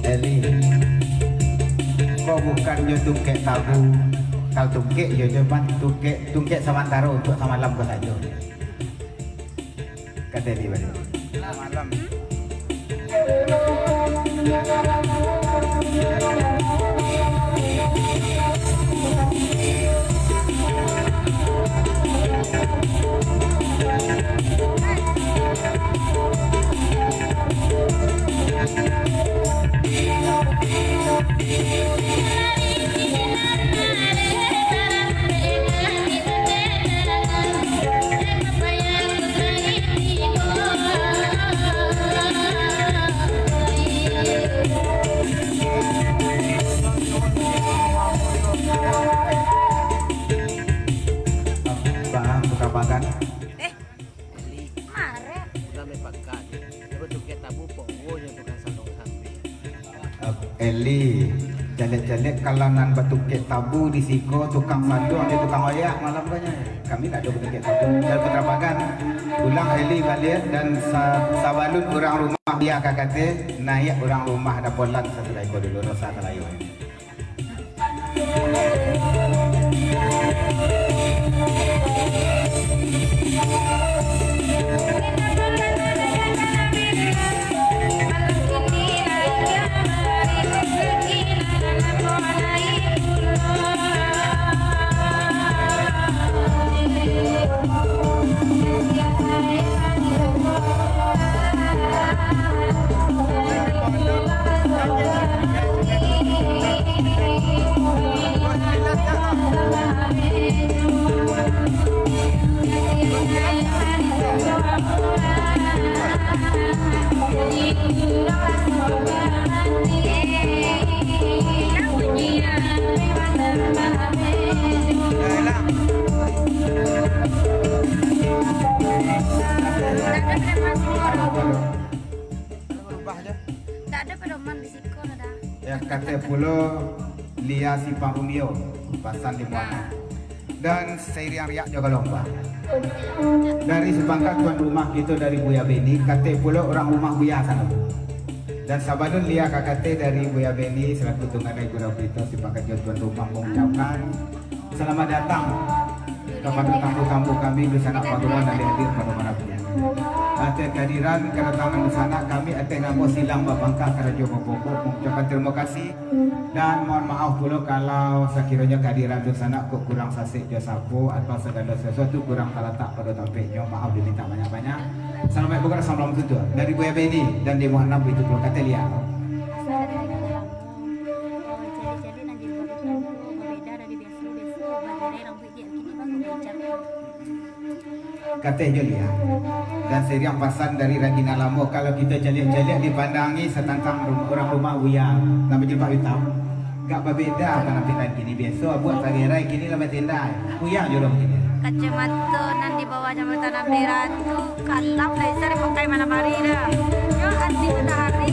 Eli, kok bukannya tungkek tabu? Kalau tungkek ya cuman tungkek samantara untuk semalam kau saja. Kata Eli balik. Malam. Bang, buka makan. Eli. Mare. Udah may pagkat. Pero tungkek tabu po. Yang tukang salong sampai. Eli, jelek-jelek kalau nan bertukek tabu di siko tukang sandu ada tukang oyak malam banyak. Kami tak ada bertukek tabu. Dan putra pagan pulang Eli balik dan sabalun orang rumah dia kakate naik orang rumah ada polan satu ekor dulu rosa terayu. Tak ada pedoman di siko ada. Ya kata pulau Lia Simpang Rumio pasan di mana dan seriang riak jaga lomba dari sepangkat tuan rumah kita dari Buya Beni kata pulau orang rumah Buya sana dan sabalun Lia kakate dari Buya Beni selaku tunggangan gurau kita sepangkat tuan rumah mengucapkan selamat datang kepada tamu-tamu kami di sana pagawai dan hadir pada manapun. Atas kehadiran kedatangan di sana kami atas nama Silang Babangka Karajo Bopoko mengucapkan terima kasih dan mohon maaf pula kalau sekiranya kehadiran di sana kok kurang sasik jasapo atau segala sesuatu kurang terletak pada topiknya, maaf diminta banyak-banyak. Selamat bukan salam tutur dari Buya Beni dan di Muhammad itu pula kata Lia. Jadi nanti berbeda dari biasa bagian rambut dia kini baru bicara. Kata Julia dan seriang pasan dari Ragina Lamo kalau kita jaliak-jaliak dipandangi setantang orang rumah Buya nama jilbab hitam gak berbeza karena pindah kini biasa buat sagerai kini lebih tindai Buya juga begini Kacamata nan di bawah jambatan Nabi Ratu kalap laser pakai mana mari dah. Yo anti matahari.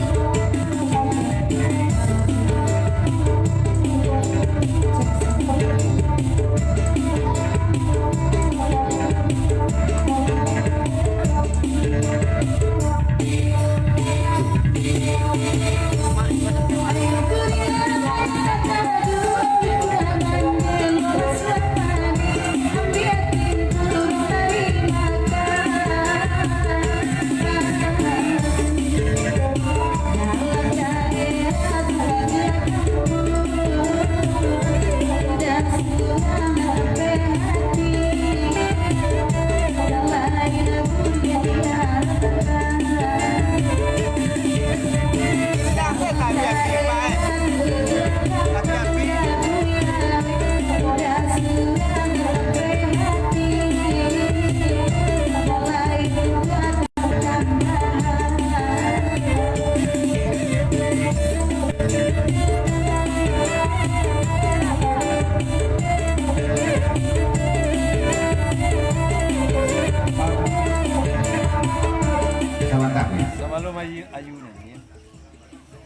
ayunan ya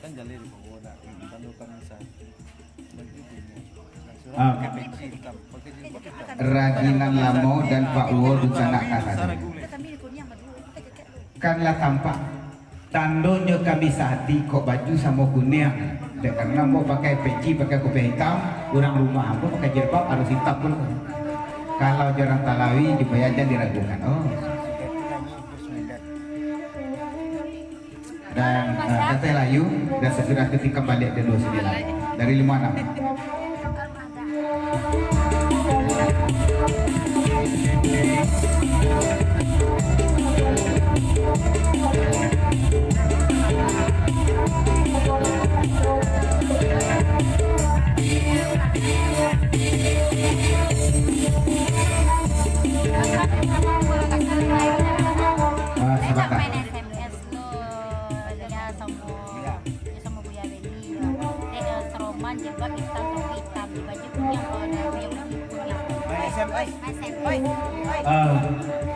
kan jalur penggoda tandukan misal Raginan Lamo dan Pak Uwo Ducana Kasar kanlah tampak Tandonyo kami sehati kok baju sama kuning. Dan karena mau pakai peci, pakai kopiah hitam, orang rumah aku pakai jilbab harus hitam pun. Kalau jarang Talawi juga aja diragukan. Oh. Dan Teteh Layu dan sesudah ketika balik dari 29 dari 56. Enak main SMS lo, ya sama Buya Beni, seroman jilbab hitam topi hitam di baju yang warna yang SMS.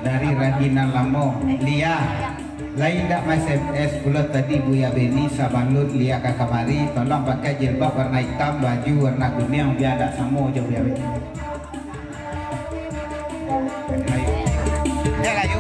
Dari Radina Lamo, Lia. Lain tak mas SMS pula tadi Buya Beni Sabanlut Lia Kakamari, tolong pakai jilbab warna hitam, baju warna kuning biar tak sama aja Buya Beni. Ya Layu.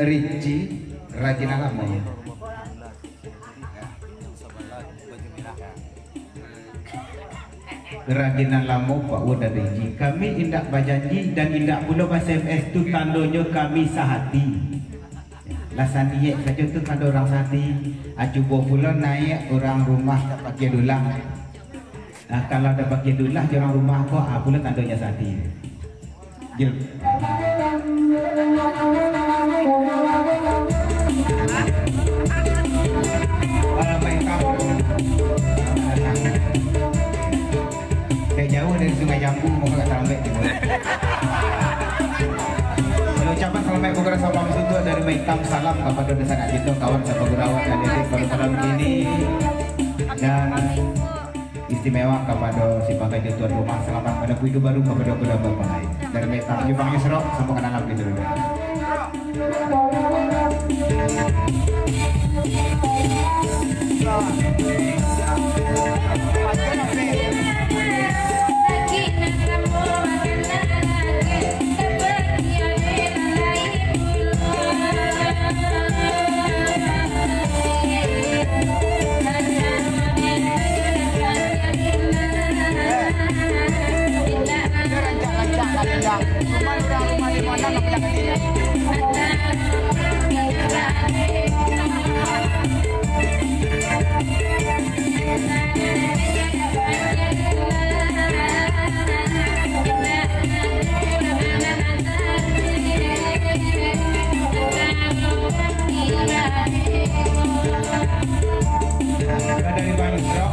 Ricci Radina Lamo. Radina Lamo Pak Wada Ricci. Kami indak berjanji dan indak pula SMS tu tandonyo kami sehati. Lasani ye saja tu tanda orang sehati. Cuba pula naik orang rumah pakai dulang. Kalau ada pakai dulang orang rumah kok pula tandanya sehati. Jil. Jauh dari Sungai Jambu mau ke Sampai ucapan selamat program salam itu dari Maitam salam kepada desa Kak Cito kawan sahabat Gurawat dan Dedik pada malam ini dan istimewa kepada si bangkai tuan rumah selamat pada hidup baru kepada bapak lain dari Maitam Jepang Yusro sampai ke dalam gitu dulu. Dari Bang Yusro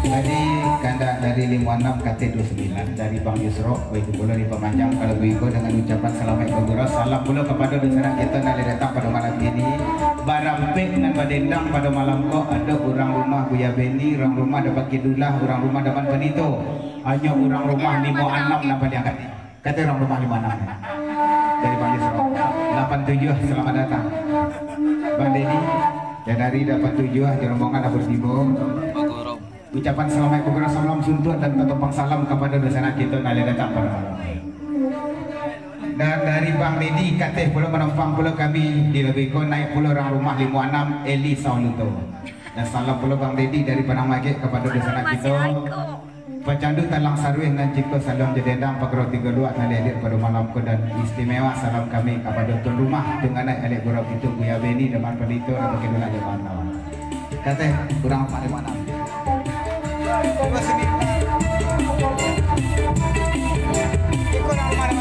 tadi kandak dari 56 KT 29 dari Bang Yusro itu pula di pemanjang kalau Buiko dengan ucapan selamat bergurau salam pula kepada desa kita yang datang pada malam ini barampek dan badendang pada malam kok ada orang rumah Buya Beni orang rumah dapat kidulah orang rumah dapat penito hanya orang rumah 56 dapat diangkat kata orang rumah 56 dari Bang Yusro 87 selamat datang Bang Denny dan dari dapat tujuan di rombongan Abur Tibo ucapan selamat bergurau salam suntuk dan ketopang salam kepada desa kita yang datang pada malam dan dari Bang Dedi kateh pula menumpang pula kami di Lebiko naik pula orang rumah 56 Eli Sauluto dan salam pula Bang Dedi dari Padang Magek kepada desa kita Pecandu Talang Sarwih dan Cipto Salam Jedendang Pagro 32 hadir pada malamku dan istimewa salam kami kepada tuan rumah dengan elek gurau itu Buya Beni depan Pelito dan bagi dulu jaman lawan. Kateh kurang apa di mana? Ikut nama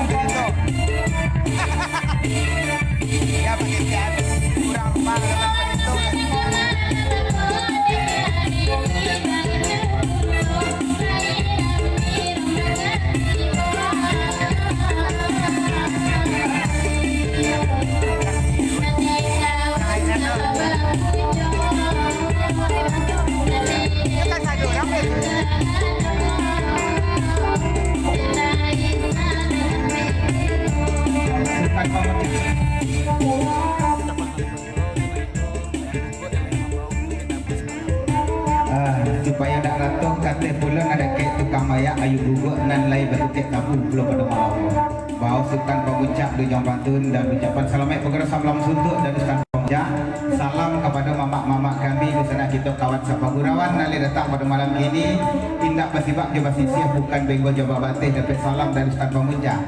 ayu gugur nan lai bertukik tabu belum pada malam. Bahawa Sultan Pamuncak di Jong Bantun dan ucapan selamat pengeras salam suntuk dan Sultan Pamuncak. Salam kepada mamak-mamak kami di sana kita kawan Sapa Gurawan nali datang pada malam ini. Tindak pasibak je basi siap bukan benggo jawab batih dapat salam dari Sultan Pamuncak.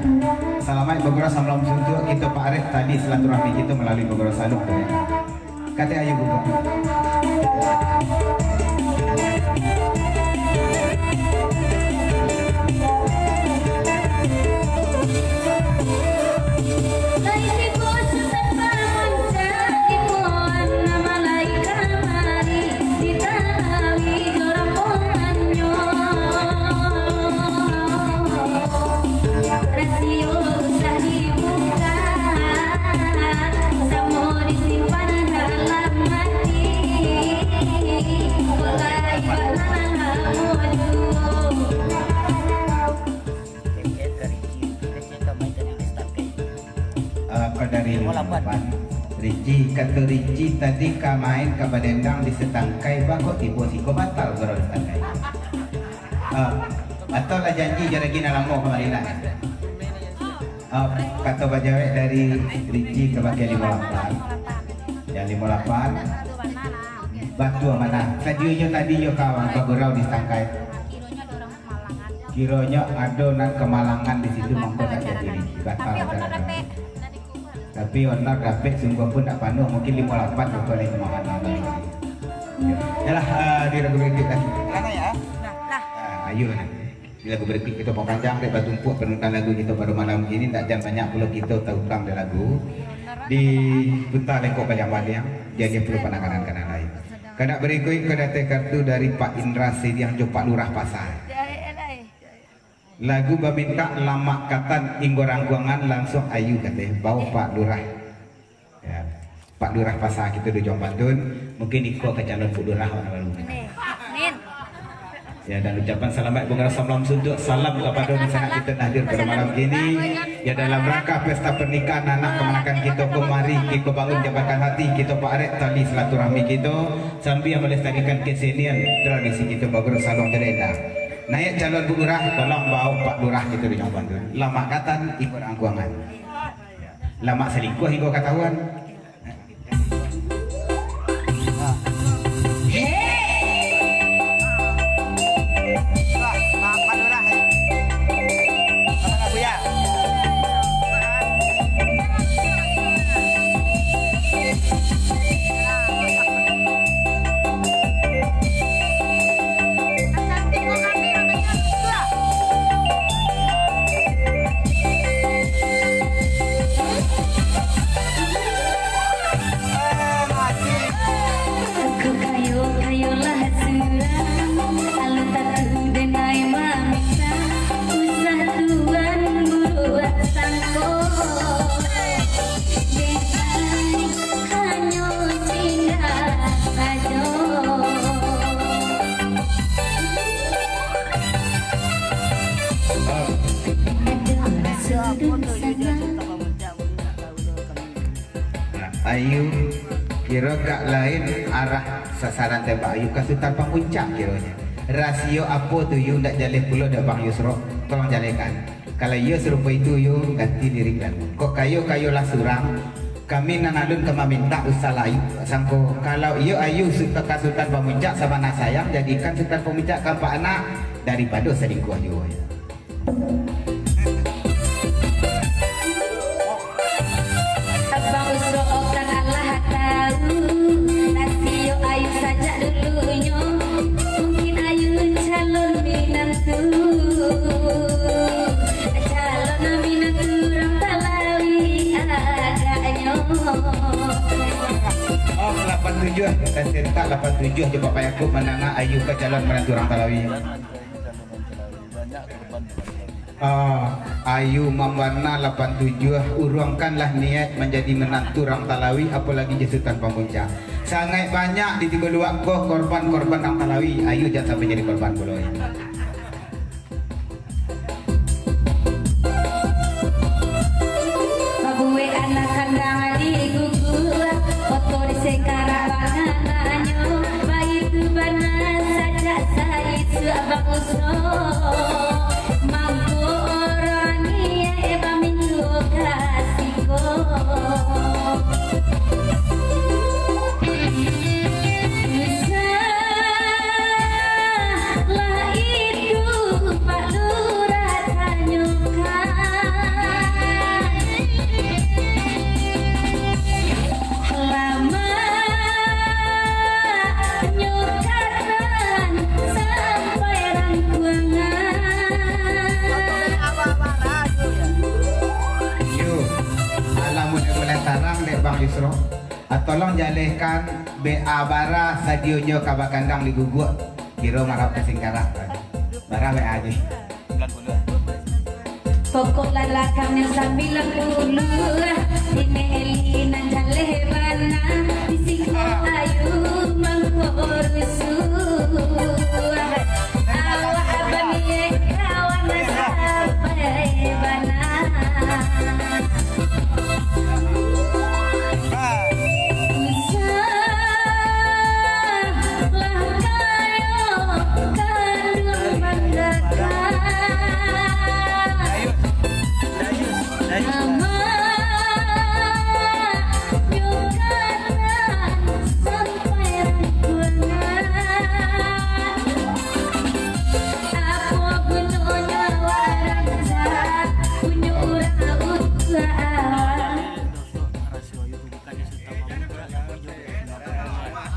Selamat pengeras salam suntuk kita Pak Arif tadi silaturahmi kita melalui pengeras saluk. Kata ayu gugur. Dari Ricci kata Ricci tadi ka main ke Badendang di setangkai bakok tiba siko batal kalau di setangkai. Atau lah janji jara gina lama kemarin lah. Kata bajawek dari Ricci ke bagian 58. Yang 58 batu mana? Kajunya tadi yo kawan bagurau di setangkai. Kironya ada nan kemalangan di situ mongko tak jadi batal. Tapi honor dapat sungguh pun tak panuh mungkin 58 atau 5 yalah di lagu berikut lagi mana ya ayo di lagu berikut kita mau panjang dek batumpuk penutan lagu kita pada malam ini tak jam banyak pula kita tahu tentang di lagu di putar lekok banyak-banyak jadi perlu pandangan kanan lain kada berikut kada kartu dari Pak Indra Sediang Jopak Lurah Pasar. Lagu baminta lama katan inggorangguangan langsung ayu katanya bawa Pak Lurah ya, Pak Lurah Pasar kita di Jong Bantun mungkin ikut ke calon Pak Lurah ya dan ucapan selamat bunga salam suntuk salam kepada misalnya kita hadir pada malam ini ya dalam rangka pesta pernikahan anak kemenakan kita kemari kita bangun jabatan hati kita Pak Arif tali silaturahmi kita sambil melestarikan kesenian tradisi kita bagus salong derenda. Naik calon Bu Lurah tolong bawa Pak Lurah kita di Jong Bantun. Lama katan ikut angkuangan. Lama selingkuh hingga ketahuan. Pak Lurah. Apa Bu ya? Ayu kira gak lain arah sasaran tembak ayu ke Sultan Pamuncak kiranya. Rasio apa tu you nak jalih pula dak Bang Yusro tolong jalihkan. Kalau you serupa itu you ganti diri kan. Kok kayu lah surang kami nanalun ke minta usah ayu sangko kalau you ayu suka ke Sultan Pamuncak sama nak sayang jadikan Sultan Pamuncak kampak anak daripada selingkuh you. Oh 87 dan serta 87 coba Pak Yakub menangah ayu ke calon menantu orang Talawi. Ayu Mamwana 87 urungkanlah niat menjadi menantu orang Talawi apalagi di Sultan Pamuncak. Sangat banyak di tiga luak korban-korban orang Talawi. Ayu jangan sampai jadi korban pula. Babuwe anak kandang digugul foto di sekarang bayi tu bana saja saya itu abang usro sarang dek Bang Yusro. Tolong jalihkan BA bara sadionyo kaba kandang di guguk. Kira marap kesingkarak. Bara BA aja. Pokok lalakang yang sambil bulu ini elinan jaleh bana bisik ayu mengkorusu awak abang kawan sampai bana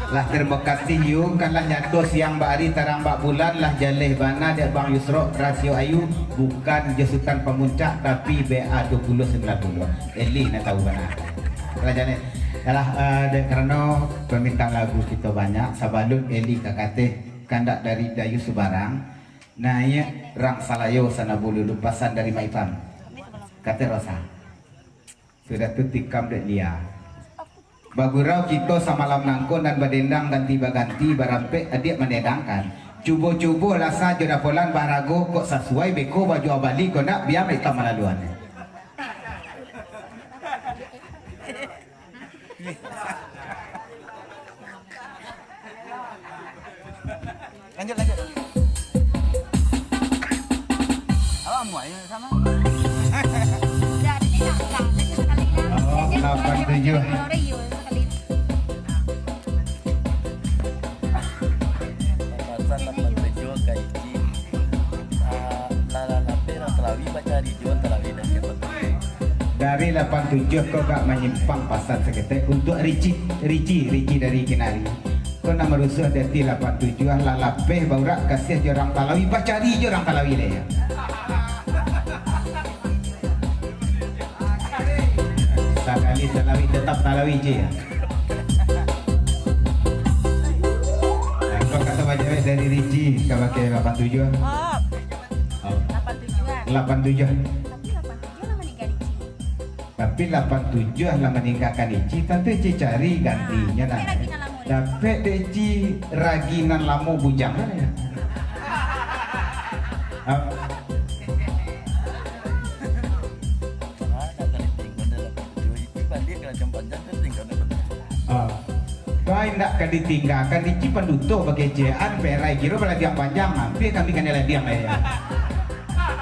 lah terima kasih you kan lah nyatu siang Mbak Ari tarang Mbak Bulan lah jalih bana dek Bang Yusro rasio ayu bukan jesukan pemuncak tapi BA 2090 Eli nak tahu bana lah jane lah karena permintaan lagu kita banyak sabalun Eli kakate kandak dari Dayu Subarang naik rang salayo sana bulu lupasan dari Maifam kate Rosa sudah tu tikam dek dia bagurau kita samalam nangkon dan badendang ganti baganti barampe adik menedangkan cubo-cubo rasa jodoh polan barago kok sesuai beko baju abali kok nak biar mereka malaluan Lanjut. Awak muai sama. Jadi nak sekali lah. 87 dari 87 kau gak menyimpang pasal seketek untuk Ricci dari Kinari kau nak merusuh dari 87 lalapeh baurak kasih jorang Talawi bacari jorang Talawi le ya sekali Talawi tetap Talawi je ya kau kata baca dari Ricci kau pakai 87 87 tapi 87 lah meninggalkan Ici tentu Ici cari gantinya nah. Dapat Ici raginan lamu bujang mana ya? Baik nak kan ditinggalkan Ici pendutuk bagi Jian berai kira pada yang panjang hampir kami kan diam ya.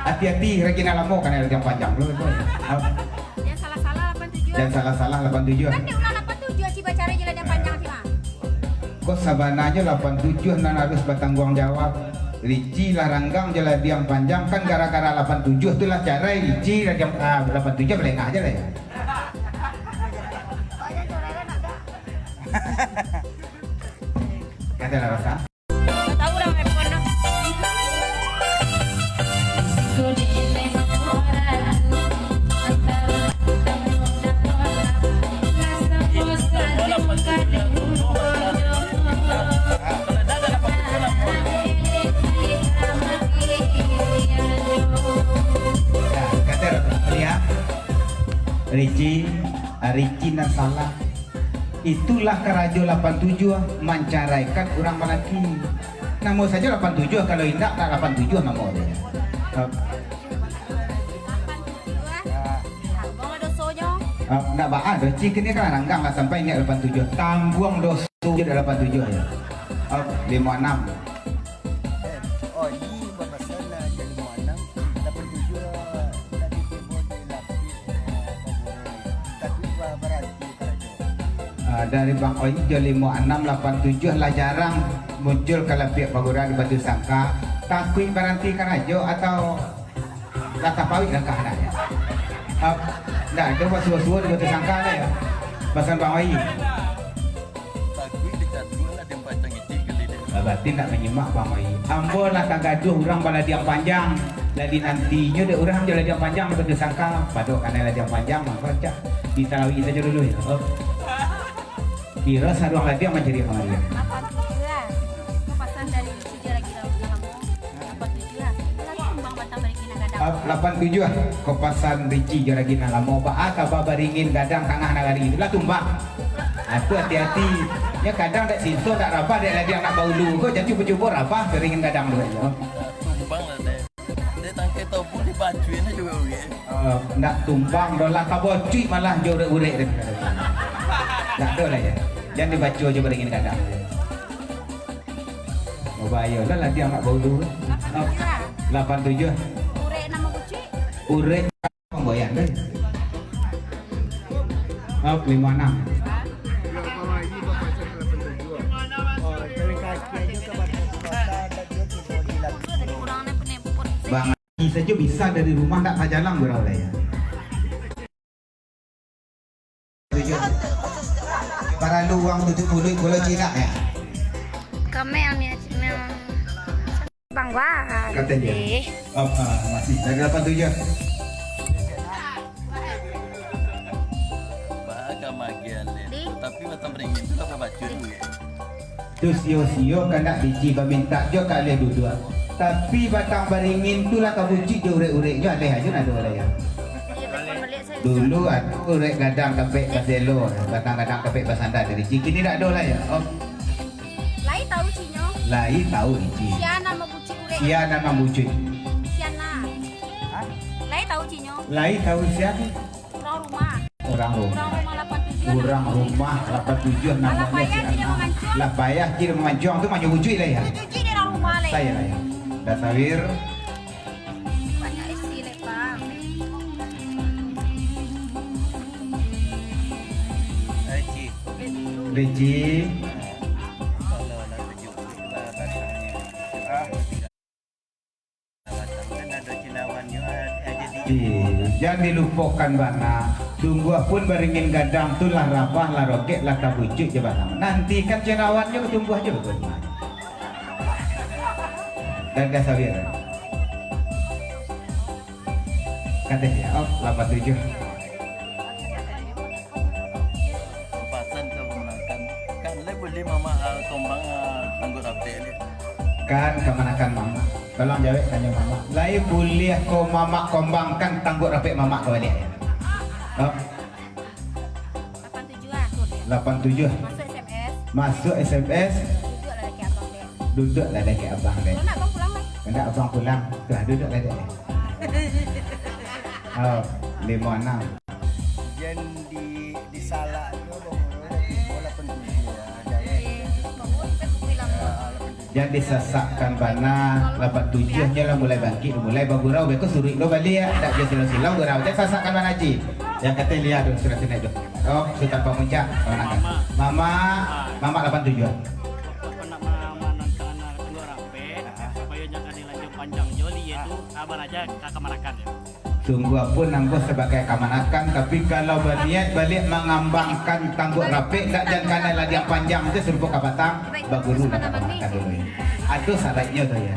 Hati-hati raginan lamu kan yang panjang belum betul. Dan salah-salah 87 kan dia ulang 87 Ciba cara jalan yang panjang sih mah kok sabananya 87 nan harus bertanggung jawab Ricci lah ranggang jalan yang panjang kan gara-gara 87 itulah cara Ricci lah 87 belengah aja lah ya kata lah rasa tahu dah handphone dah Ricci dan salah itulah kerajo 87 mencaraikan orang malaki nama saja 87 kalau indah tak 87 nama dia nak bahan Ricci kini kan ranggang lah sampai ini 87 tanggung dosa je 87 ya 56 Oh ini berpasangan jadi muanang 87 tadi kebun tapi berarti dari Bang Oi jadi 56 87 lah jarang muncul kalau pihak paguran di Batu Sangka takui baranti karajo atau kata pawik dan kehananya nah itu suah-suah di Batu Sangka lah ya pasan Bang Oi takui dekat dulu lah yang panjang itu berarti nak menyimak Bang Oi ambo lah tak gaduh orang pada diam panjang jadi nantinya dia orang jadi diam panjang di Batu Sangka padok karena diam panjang maka Di tarawih saja dulu ya. Oh. Kira saruang lagi yang mencari sama dia. 87 lah. Kepasan dari Cijo lagi dalam kamu. 87 lah. Lagi tumbang batang balik kina gadang. 87 ah. Kopasan Ricci joragi nalamo ba kabar baringin gadang tengah nagari itulah tumbang. Itu hati-hati. Ya kadang tak sinso tak rapah dia lagi nak baulu kok jadi cuba-cuba rapah beringin gadang dulu ya. Tumbang lah deh. Dia tangkai tau pun dibacuin juga uye. Nak tumbang dolah kaboci malah jore-urek dia. Tak ada lah ya. Jangan dibaca je beringin gadang. Oh bahaya lah dia nak baulu. 87. Urek nama kucing. Urek pemboyan deh. 56. Jalan kaki aja ke batu kota dan dia tiba di lagu. Tadi kurangnya penempur. Bang Haji saja bisa dari rumah tak pajalang berapa ya. Para luang 70 kalau Cina ya. Kami memang Bang Wah. Kata dia. Masih dari 87. Bahagia magian deh. Tapi batang beringin tu lah bacuin uye. Tu sio-sio kan nak biji minta jo kali duduk. Tapi batang beringin tu lah kabuci jo urek-urek jo ada aja nak ada ya. Dulu ada urek gadang kapek baselo, gadang-gadang kapek basanda dari Ciki ni tak ada lah ya. Oh. Lai tahu Cinyo. Lai tahu Ricci. Siana nama kucing urek. Sia nama bucin. Siana. Lai tahu Cinyo. Lai tahu siapa? Orang rumah. Orang rumah. Orang rumah 87. Orang rumah 87 namanya payah si tidak Ana. mengancung. Lah payah kira mengancung tu maju bucin lah ya. Cuci di orang rumah le. Saya lah ya. Dah sawir. Banyak isi le Bang. Aji. Ricci. Kalau nak tujuh lah batangnya. Batang kan ada cinawannya aja di. Jangan dilupakan bana. Tunggu pun beringin gadang tu lah rapah lah roket lah kabucuk je batang. Nanti kan cenawannya bertumbuh aja betul. Dan dah sawir. Kata dia, 87. Kepasan tu menangkan. Kan le boleh mama tombang tangguh rapi le. Kan kemanakan mama. Tolong jawab tanya mama. Lai boleh kau mama kombangkan tangguh rapik mama kau balik. 87 lah. 87. Masuk SMS. Masuk SMS. Duduklah lagi abang deh. Duduklah dekat abang deh. Kalau nak abang pulang lah. Hendak abang pulang. Tuh duduklah dek. 56. Jen di salah tu bola pentuju ya. Bangun kan pulang. Jangan disesakkan bana 87 nya lah mulai bangkit mulai bagurau beko suruh lo balik ya tak dia silau-silau gurau jangan sesakkan bana haji yang kata lihat dulu surat sini tu oh sudah pamuncak mama 87 nak menonton tangguh rapi supaya jangan dilanjut panjang joli yaitu abar aja ke kamarakan ya. sungguh pun nangguh sebagai kamanakan tapi kalau berniat balik mengambangkan tangguh rapi tak jangan lah dia panjang tu suruh ke batang baguru nak kamanakan dulu ya aduh salatnya tu ya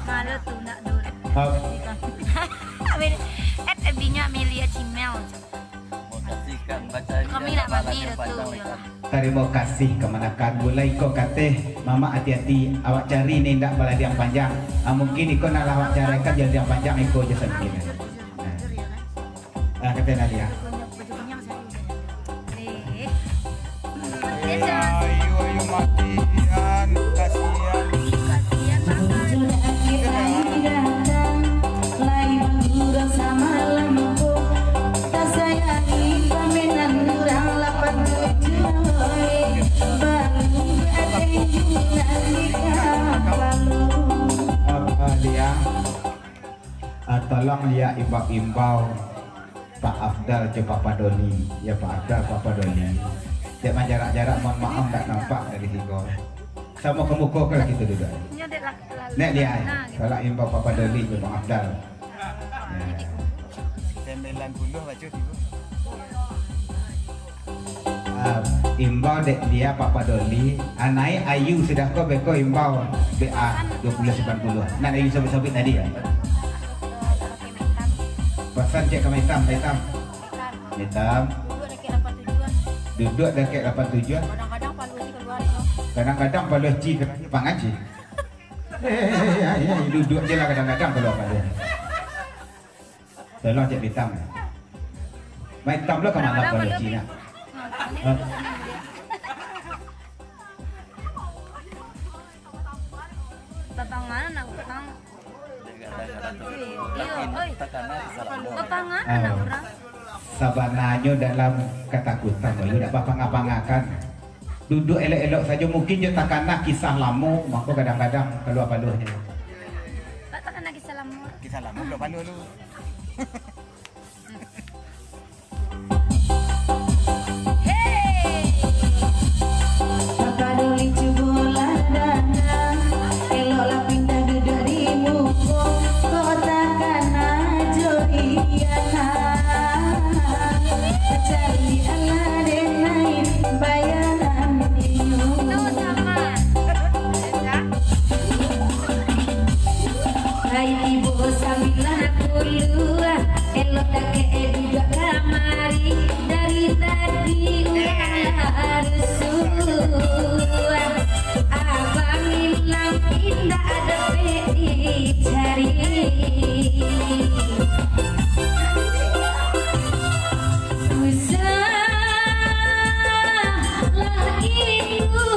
Mana tu nak dulu. oh, Abinya Amelia Cimel. Mau kasihkan baca Kami nak bagi tu. terima kasih kemanakan mulai kau kata mama hati-hati awak cari ni ndak baladi yang panjang mungkin ikut nak awak carikan jadi yang panjang ikut je sendiri kata Nadia ayo matian kasihan dia tolong dia imbau Pak Afdal ke Pak Padoli ya Pak Afdal Pak Padoli jangan jarak-jarak mohon maaf tak nampak dari sini sama ke muka ke kita duduk nek dia kalau imbau Pak Padoli ke Pak Afdal 90 baca tu. Imbau dek dia Pak Padoli naik ayu sudah kau beko imbau BA 2090 nak ayu sabit-sabit tadi ya pasal cek kami hitam Duduk dekat 87. Kadang-kadang palu sih keluar itu. Kadang-kadang palu ci kerana pangaji. Duduk je lah kadang-kadang kalau palu. Tolong cek hitam. Main hitam lah kemana palu ci nak? Papangan anak utang. Papangan Oh. anak orang. Sabananya dalam ketakutan, you tak apa-apa-ngapakan. Duduk elok-elok saja mungkin je takkan nak kisah lama, maka kadang-kadang keluar paluhnya. Tak takkan nak kisah lama. Kisah lama belum palu dulu. Paduli cubola dana, eloklah pindah duduk di muka, kau takkan ajo iyana. Cari ala denai bayaran minum. Hai ibu sambilah keluar, elok tak ke duduk kamari, dari tadi harus abang hilang indah ada dicari. Susahlah itu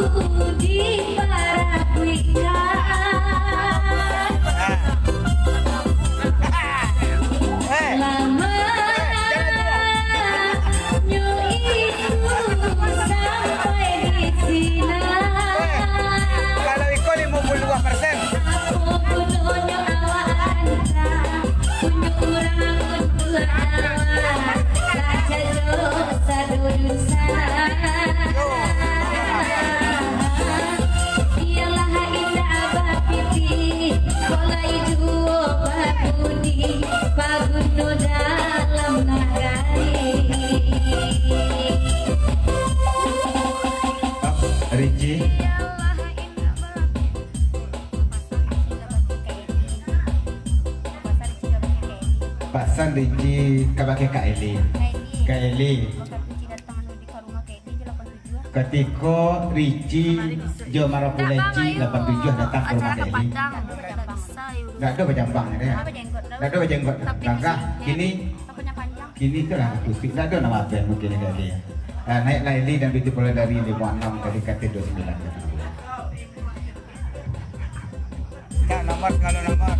diparakuikan, lamanya itu sampai di sini. Kalau ikut 52%. Aku gunanya awak anta, kunjuk orang kunjuk awak, raja dosa dosa. Ialah indah abapiti, kolai juo babudi, paguno dalam nagari. Riji, pasan Riji kabake Kak Eli. Kak Eli. Ketika Riji jo Marapuleji 87 datang ke rumah Kak Eli. Tak ada berjambang dia. Tak ada berjenggot. Langkah kini tu lah akustik. Tak ada nama apa mungkin Kak Eli. Naiklah Eli dan begitu pula dari 56 dari kata 29. Tak nomor kalau nomor.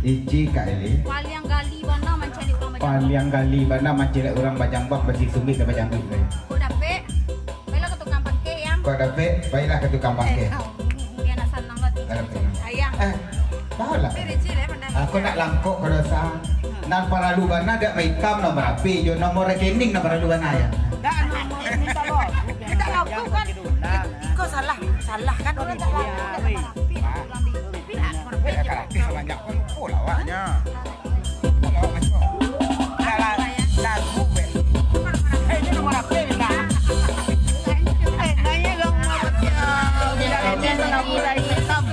Ici Kak Eli. Paliang gali mana mencari orang macam Paliang gali mana macam orang bajambak besi sumit dan bajambak. Kau dapet, baiklah ke tukang pakai yang. Kau dapat baiklah ke tukang pakai. Biar nak senang lagi. Ayang. Tahu lah. Aku nak langkok kalau sah. Nan para lubana ada hitam nomor api, yo nomor rekening nomor lubana ya. Dah nomor minta lo. Kita laku kan. Kau salah kan orang tak laku. Karakter banyak pun pula awaknya. Kalau macam. Lagu ben. Ini nomor apa minta? Nanya dong macam. Dia nak mulai hitam.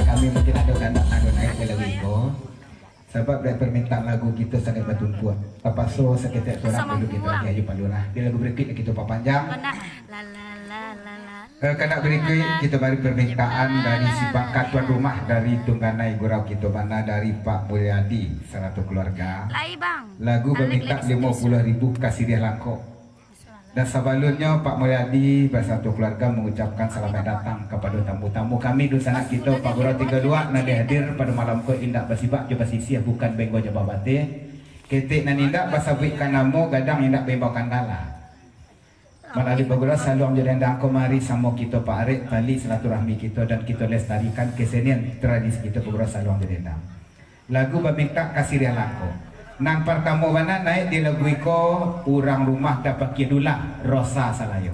Kami mungkin ada naik lagi ko. Sebab dari permintaan lagu kita sangat bertumpuan. Apa so seketik orang dulu kita lagi palulah. Di lagu berikut kita panjang. Kena berikut kita beri permintaan dari si pangkat tuan rumah dari Tungganai Gurau kita mana dari Pak Mulyadi satu keluarga. Lagu berminta 50.000 kasih dia langkok. Dan sebelumnya Pak Mulyadi bersatu keluarga mengucapkan selamat datang kepada tamu-tamu kami di sana kita Pak Guru 32 nanti hadir pada malam ke indak bersibak coba sisi bukan benggo jabah bate ketik nan indak basabik kanamo gadang indak bembakan dala Melalui bagulah selalu menjadi dangko mari sama kita Pak Arik tali silaturahmi kita dan kita lestarikan kesenian tradisi kita bagulah selalu menjadi dang. Lagu babingka kasih dia lako. Nang pertama mana naik di lagu iko orang rumah dapat kidula Rosa Salayo.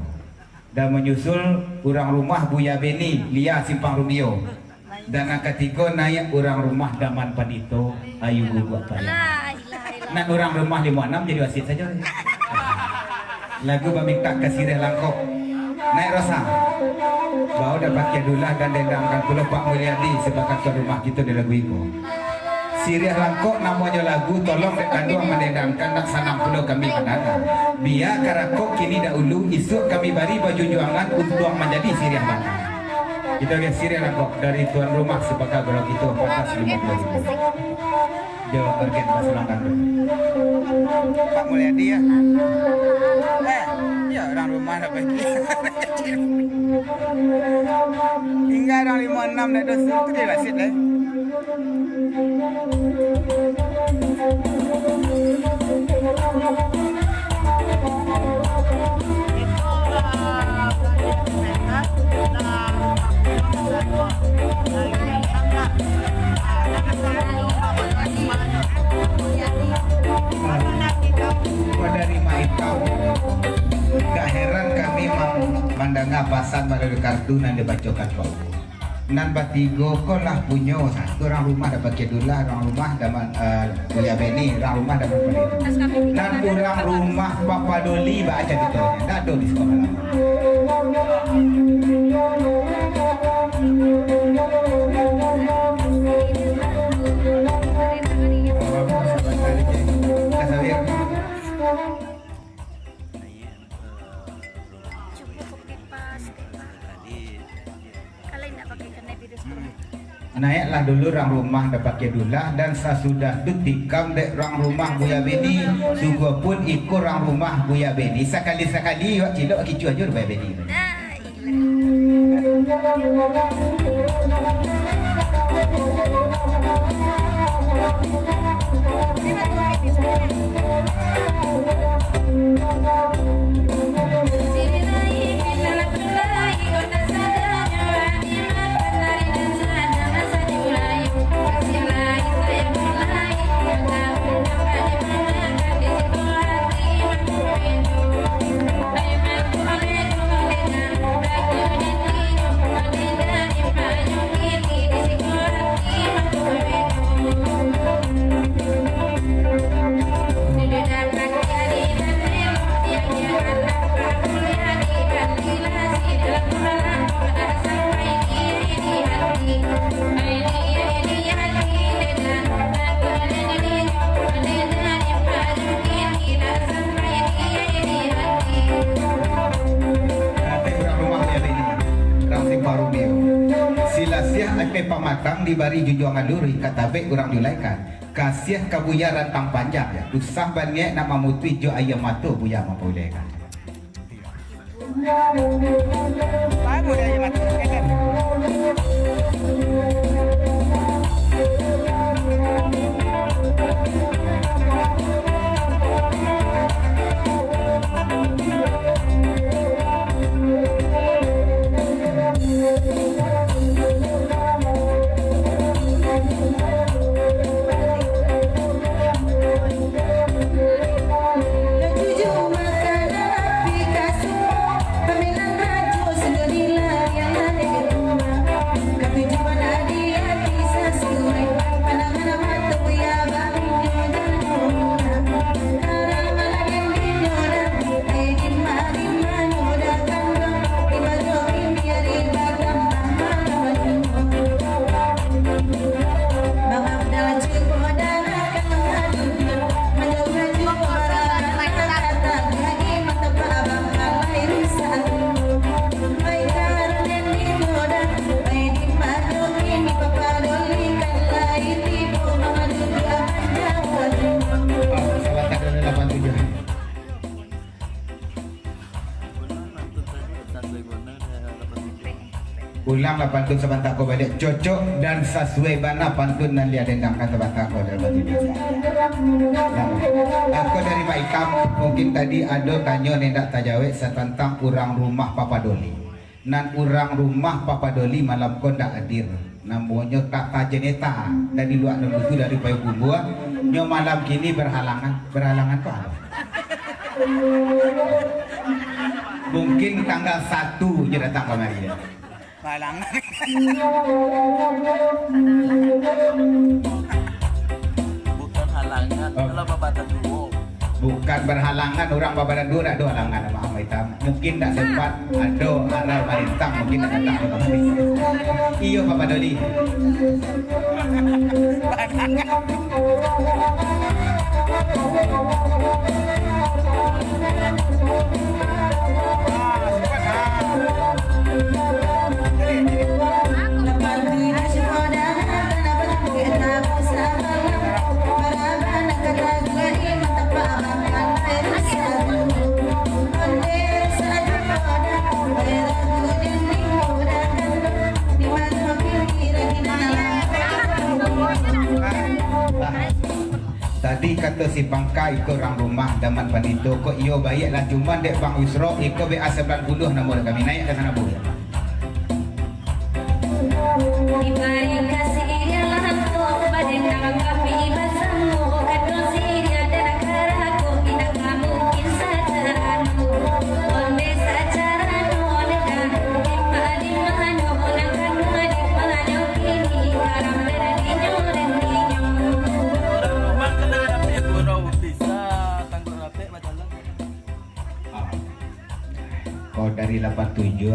Dan menyusul orang rumah Buya Beni Lia Simpang Rumio. Dan yang ketiga naik orang rumah Daman Pandito Ayu Gugu Paya. Nak orang rumah 56 jadi wasit saja. Lagu meminta kasih langkok. Naik Rosa. Bau dapat kiadulah dan dendangkan pula Pak Mulyadi sebagai tuan rumah kita di lagu itu. Sirih langkok namanya lagu tolong dekandung mendendangkan nak sanang pula kami menana. Biar karakok kini dahulu isuk kami bari baju juangan untuk menjadi sirih langkok. Kita lihat sirih langkok dari tuan rumah sebagai golong itu 450. Jauh target masyarakat. Pak Mulyadi ya. Ya orang rumah dah pergi. Hingga orang 56 dah dosa tu dia wasit dah. Dari Maitau, tak heran kami mandanga pasan melalui kartu dan dibacakan kau. Nan batigo kau lah punya satu orang rumah dapat kedula, orang rumah dapat Buya Beni, orang rumah dapat Pelito. Nan orang rumah Papa Doli baca ditanya, tak ada di sekolah. Naiklah dulu orang rumah dapat kedula dan sesudah itu tikam dek orang rumah Buya Beni juga pun ikut orang rumah Buya Beni sekali-sekali wak cilok kicu aja Buya Beni. Pamatang dibari jujuangan luri katabek kurang julaikan kasih kabuya rantang panjang ya usah banyak nama mutui jo ayam matu buya mampulaikan baru dia ayam matu kan Jujur makan api kasut, pemilang rajus Ulang lah pantun sebentar ko balik cocok dan sesuai bana pantun dan dia dendangkan sebentar ko dalam batu ini. Aku dari Pak Ikam mungkin tadi ada tanya nendak tajawet tentang orang rumah Papa Doli. Nan orang rumah Papa Doli malam ko ndak hadir. Namanya Kak Jeneta dari luar dan itu dari Payakumbuh. Nyo malam kini berhalangan kok apa? Mungkin tanggal 1 je datang kemari ya. Bukan halangan, kalau babatan dulu. Bukan berhalangan orang babadan dua ada halangan sama Ahmad Hitam. Mungkin tak sempat ada aral marintang mungkin tak datang ke kemari. Iyo Papa Doli. Tadi kata si Pangka ikut orang rumah daman panito kok iyo baiklah cuma dek Bang Yusro ikut BA 90 nama kami naik ke sana bu ya. Diberi kasih ialah kau badendang kapi basamu kado siria dan karaku tidak mungkin sajaranu onde sajaranu lega di mana orang kan di mana kini karam berdinyo Orang rumah kena dapat gurau bisa tanggung rapi majalah. Kau dari 87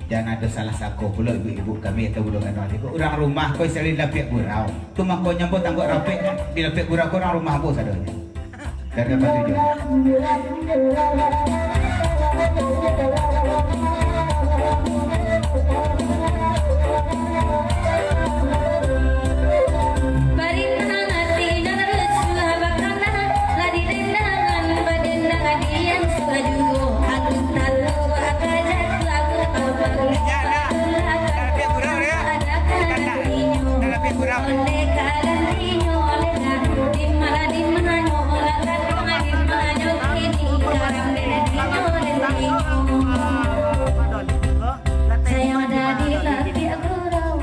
jangan ada salah sako pula ibu-ibu kami atau budak anak itu orang rumah kau selalu lapik gurau tu mak kau nyambut tangguh rapik di lapik gurau kau orang rumah apa sadanya dari 87 Baringan hati dan resah bakana lari dendangan badendang adian suaduo aku talu akajak lagu abang tapi kurang ya tapi kurang oleh kalan tinyo oleh di mana orang kan di mana kini karang tinyo saya ada di lapik gurau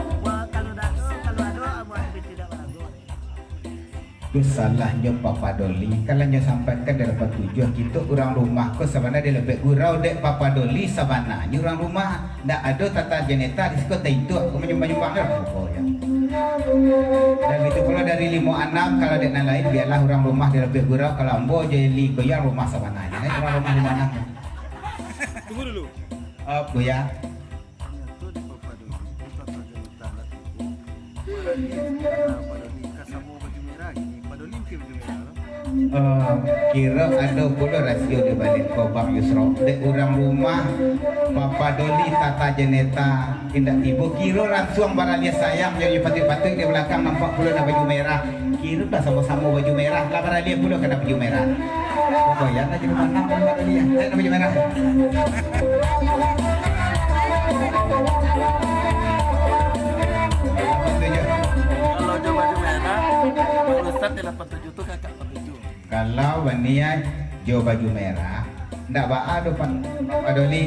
itu salahnya Papa Doli kalau nyo sampaikan dari 87 kita orang rumah kau sebenarnya dia lebih gurau dek Papa Doli sebenarnya orang rumah ndak ada tata jeneta di sekolah itu aku menyumbang dah pokoknya dan itu pula dari 5 anak kalau dek yang lain biarlah orang rumah dia lebih gurau kalau ambo jeli goyang rumah sebenarnya orang rumah 5 anak Tunggu dulu. goyang kira ada pula rasio di balik kau Bang Yusro dek orang rumah Papa Doli tata jeneta tindak ibu kira langsung baralia sayang jadi patut-patut di belakang nampak pula ada baju merah kira dah sama-sama baju merah lah baralia pula kena baju merah oh ya nak jadi mana pun baralia ada baju merah Kalau jauh baju merah, urusan di 87 tu kakak 87. kalau Wania jauh baju merah ndak baa depan Pak Doli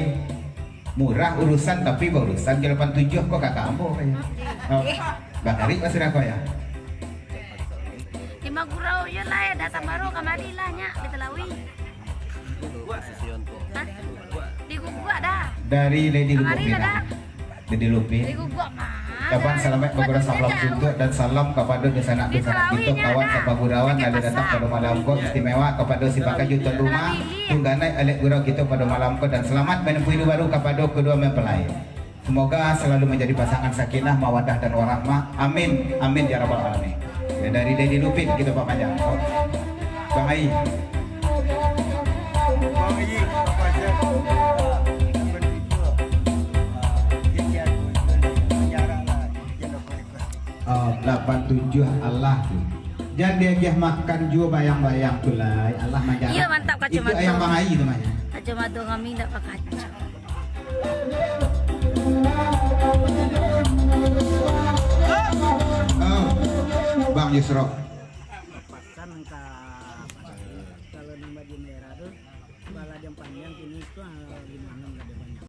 murah urusan tapi urusan ke 87 kok kakak ambo kayaknya Bang Ari masih nak ya 5 gurau je lah ya datang baru kamari lah nyak di Telawi. Position tu. Hah? Di guguk dah. dari Lady Kamari Lupin lah dah. Lady Lupin Di guguk mah. kapan selamat beberapa salam suntuk dan salam kepada desanak kita kawan sepagurawan ada datang pada malam kau istimewa kepada si pakai juta rumah tungganai alek gurau kita pada malam kau dan selamat menempuh hidup baru kepada kedua mempelai. Semoga selalu menjadi pasangan sakinah, mawadah dan warahmah. Amin, amin ya rabbal alamin. Ya, dari Lady Lupin kita Pak Panjang. Bang Ai. Bang Yi, apa aja? 87 Allah tu. Jangan dia makan juga bayang-bayang tu lah. Allah majar. Iya mantap kacamata. Itu ayam Bang Ai tu namanya. Kacamata kami tak pakai kacau. Bang Yusro.